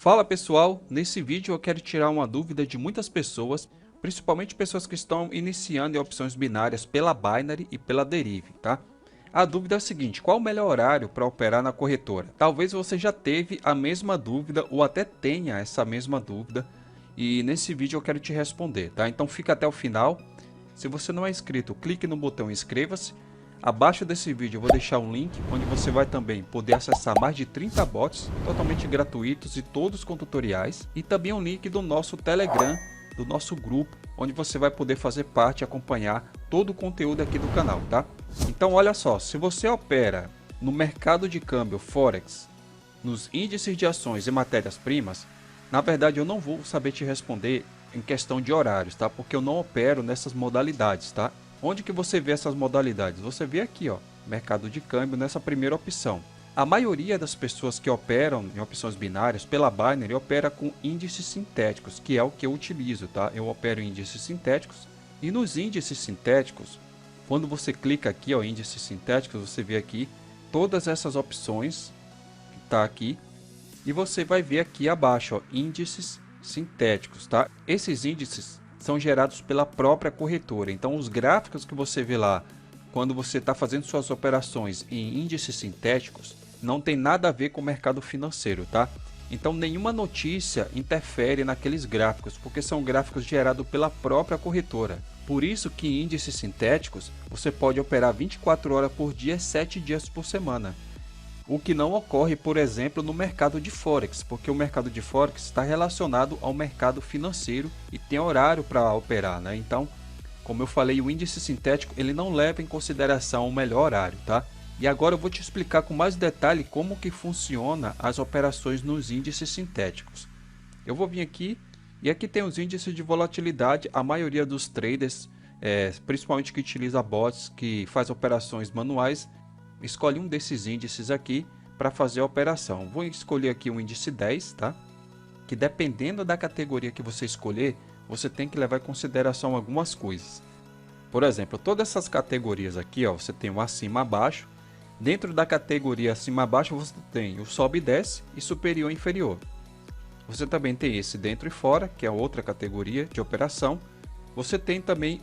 Fala pessoal, nesse vídeo eu quero tirar uma dúvida de muitas pessoas, principalmente pessoas que estão iniciando em opções binárias pela Binary e pela Derive, tá? A dúvida é a seguinte: qual o melhor horário para operar na corretora? Talvez você já teve a mesma dúvida ou até tenha essa mesma dúvida e nesse vídeo eu quero te responder, tá? Então fica até o final. Se você não é inscrito, clique no botão inscreva-se. Abaixo desse vídeo eu vou deixar um link onde você vai também poder acessar mais de 30 bots totalmente gratuitos e todos com tutoriais, e também um link do nosso Telegram, do nosso grupo, onde você vai poder fazer parte e acompanhar todo o conteúdo aqui do canal, tá? Então olha só, se você opera no mercado de câmbio Forex, nos índices de ações e matérias-primas, na verdade eu não vou saber te responder em questão de horários, tá? Porque eu não opero nessas modalidades, tá? Onde que você vê essas modalidades? Você vê aqui, ó, mercado de câmbio, nessa primeira opção. A maioria das pessoas que operam em opções binárias pela Binary opera com índices sintéticos, que é o que eu utilizo, tá? Eu opero em índices sintéticos, e nos índices sintéticos, quando você clica aqui, ó, índices sintéticos, você vê aqui todas essas opções que tá aqui, e você vai ver aqui abaixo, ó, índices sintéticos, tá? Esses índices são gerados pela própria corretora. Então os gráficos que você vê lá quando você está fazendo suas operações em índices sintéticos não tem nada a ver com o mercado financeiro, tá? Então nenhuma notícia interfere naqueles gráficos, porque são gráficos gerados pela própria corretora. Por isso que em índices sintéticos você pode operar 24 horas por dia, 7 dias por semana. O que não ocorre, por exemplo, no mercado de Forex, porque o mercado de Forex está relacionado ao mercado financeiro e tem horário para operar, né? Então, como eu falei, o índice sintético ele não leva em consideração o melhor horário, tá? E agora eu vou te explicar com mais detalhe como que funciona as operações nos índices sintéticos. Eu vou vir aqui e aqui tem os índices de volatilidade. A maioria dos traders, principalmente que utiliza bots, que faz operações manuais, escolhe um desses índices aqui para fazer a operação. Vou escolher aqui o índice 10, tá? Que dependendo da categoria que você escolher, você tem que levar em consideração algumas coisas. Por exemplo, todas essas categorias aqui, ó, você tem o acima abaixo. Dentro da categoria acima abaixo você tem o sobe e desce e superior e inferior. Você também tem esse dentro e fora, que é outra categoria de operação. Você tem também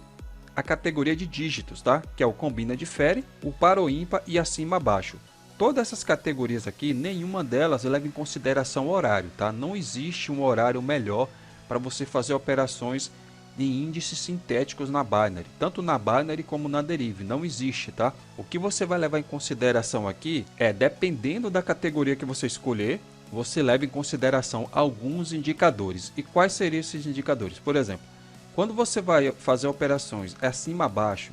a categoria de dígitos, tá? Que é o combina difere, o par ou ímpar e acima abaixo. Todas essas categorias aqui, nenhuma delas leva em consideração o horário, tá? Não existe um horário melhor para você fazer operações em índices sintéticos na Binary, tanto na Binary como na Derive, não existe, tá? O que você vai levar em consideração aqui é, dependendo da categoria que você escolher, você leva em consideração alguns indicadores. E quais seriam esses indicadores? Por exemplo, quando você vai fazer operações acima abaixo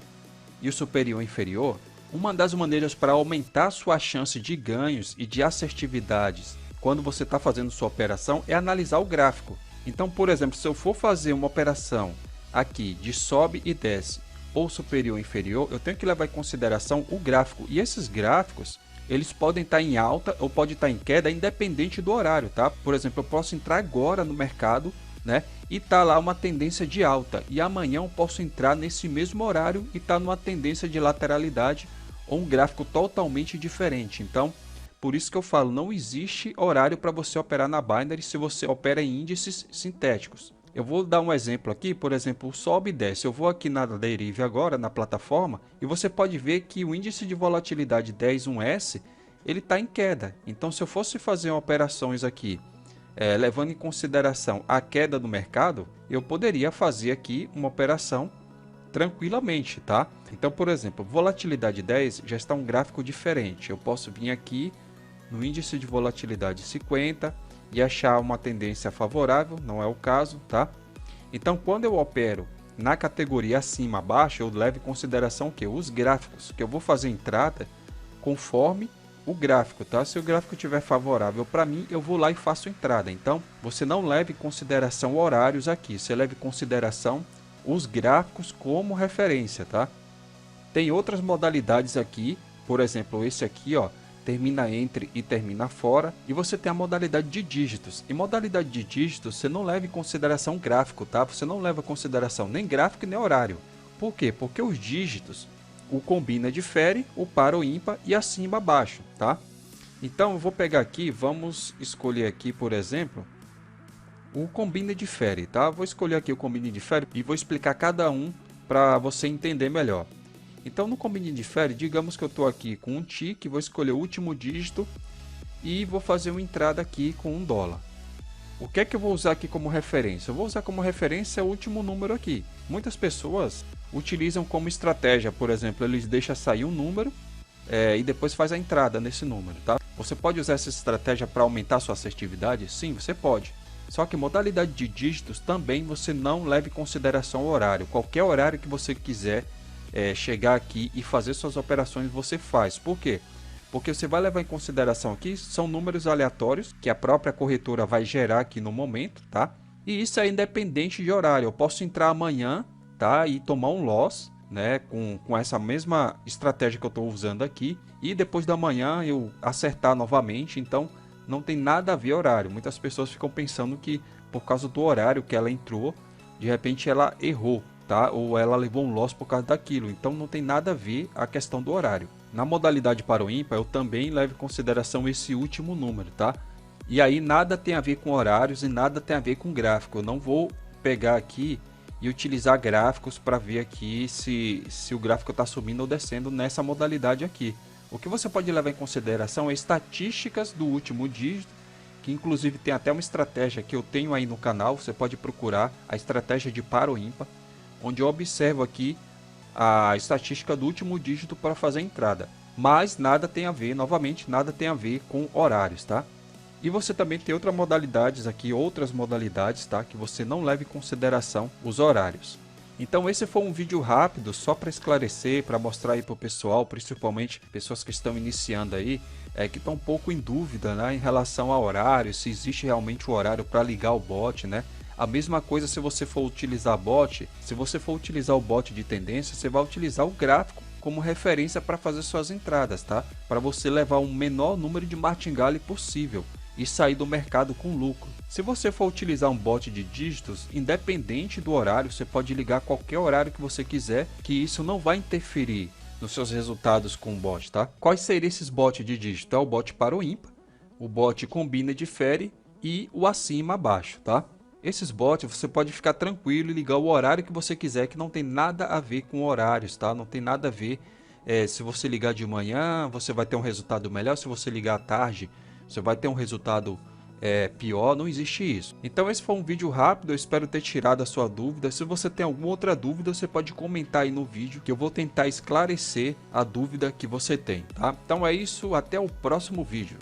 e o superior inferior, uma das maneiras para aumentar sua chance de ganhos e de assertividades quando você está fazendo sua operação é analisar o gráfico. Então, por exemplo, se eu for fazer uma operação aqui de sobe e desce ou superior e inferior, eu tenho que levar em consideração o gráfico. E esses gráficos, eles podem estar em alta ou podem estar em queda independente do horário, tá? Por exemplo, eu posso entrar agora no mercado, né? E tá lá uma tendência de alta, e amanhã eu posso entrar nesse mesmo horário e tá numa tendência de lateralidade ou um gráfico totalmente diferente. Então, por isso que eu falo, não existe horário para você operar na Binary se você opera em índices sintéticos. Eu vou dar um exemplo aqui, por exemplo, o sobe e desce. Eu vou aqui na Derive agora, na plataforma, e você pode ver que o índice de volatilidade 10.1S, ele está em queda. Então, se eu fosse fazer operações aqui levando em consideração a queda do mercado, eu poderia fazer aqui uma operação tranquilamente, tá? Então, por exemplo, volatilidade 10 já está um gráfico diferente. Eu posso vir aqui no índice de volatilidade 50 e achar uma tendência favorável, não é o caso, tá? Então, quando eu opero na categoria acima abaixo, eu levo em consideração o que? Os gráficos, que eu vou fazer entrada conforme o gráfico, tá? Se o gráfico estiver favorável para mim, eu vou lá e faço entrada. Então, você não leve em consideração horários aqui, você leve em consideração os gráficos como referência, tá? Tem outras modalidades aqui, por exemplo, esse aqui, ó, termina entre e termina fora, e você tem a modalidade de dígitos. Em modalidade de dígitos, você não leva em consideração gráfico, tá? Você não leva em consideração nem gráfico nem horário. Por quê? Porque os dígitos, o combina difere, o par ou ímpar e acima abaixo, tá? Então eu vou pegar aqui, vamos escolher aqui, por exemplo, o combina e difere, tá? Vou escolher aqui o combina e difere e vou explicar cada um para você entender melhor. Então no combina e difere, digamos que eu estou aqui com um tique, vou escolher o último dígito e vou fazer uma entrada aqui com $1. O que é que eu vou usar aqui como referência? Eu vou usar como referência o último número aqui. Muitas pessoas utilizam como estratégia, por exemplo, eles deixam sair um número e depois faz a entrada nesse número, tá? Você pode usar essa estratégia para aumentar sua assertividade? Sim, você pode. Só que modalidade de dígitos também você não leva em consideração o horário. Qualquer horário que você quiser chegar aqui e fazer suas operações, você faz. Por quê? Porque você vai levar em consideração aqui, são números aleatórios que a própria corretora vai gerar aqui no momento, tá? E isso é independente de horário. Eu posso entrar amanhã, tá? E tomar um loss, né? Com essa mesma estratégia que eu estou usando aqui. E depois da manhã eu acertar novamente. Então não tem nada a ver horário. Muitas pessoas ficam pensando que por causa do horário que ela entrou, de repente ela errou, tá? Ou ela levou um loss por causa daquilo. Então não tem nada a ver a questão do horário. Na modalidade para o ímpar, eu também levo em consideração esse último número, tá? E aí nada tem a ver com horários e nada tem a ver com gráfico. Eu não vou pegar aqui e utilizar gráficos para ver aqui se o gráfico está subindo ou descendo nessa modalidade aqui. O que você pode levar em consideração é estatísticas do último dígito, que inclusive tem até uma estratégia que eu tenho aí no canal. Você pode procurar a estratégia de par ou ímpar, onde eu observo aqui a estatística do último dígito para fazer a entrada, mas nada tem a ver, novamente, nada tem a ver com horários, tá? E você também tem outras modalidades, tá? Que você não leva em consideração os horários. Então esse foi um vídeo rápido só para esclarecer, para mostrar aí para o pessoal, principalmente pessoas que estão iniciando aí, que estão um pouco em dúvida, né, em relação ao horário, se existe realmente o horário para ligar o bot, né? A mesma coisa se você for utilizar bot, se você for utilizar o bot de tendência, você vai utilizar o gráfico como referência para fazer suas entradas, tá? Para você levar o menor número de martingale possível e sair do mercado com lucro. Se você for utilizar um bot de dígitos, independente do horário, você pode ligar qualquer horário que você quiser, que isso não vai interferir nos seus resultados com o bot, tá? Quais seriam esses bots de dígito? É o bot para o ímpar, o bot combina e difere e o acima abaixo, tá? Esses bots você pode ficar tranquilo e ligar o horário que você quiser, que não tem nada a ver com horários, tá? Não tem nada a ver, se você ligar de manhã, você vai ter um resultado melhor, se você ligar à tarde, você vai ter um resultado pior, não existe isso. Então esse foi um vídeo rápido, eu espero ter tirado a sua dúvida. Se você tem alguma outra dúvida, você pode comentar aí no vídeo, que eu vou tentar esclarecer a dúvida que você tem, tá? Então é isso, até o próximo vídeo.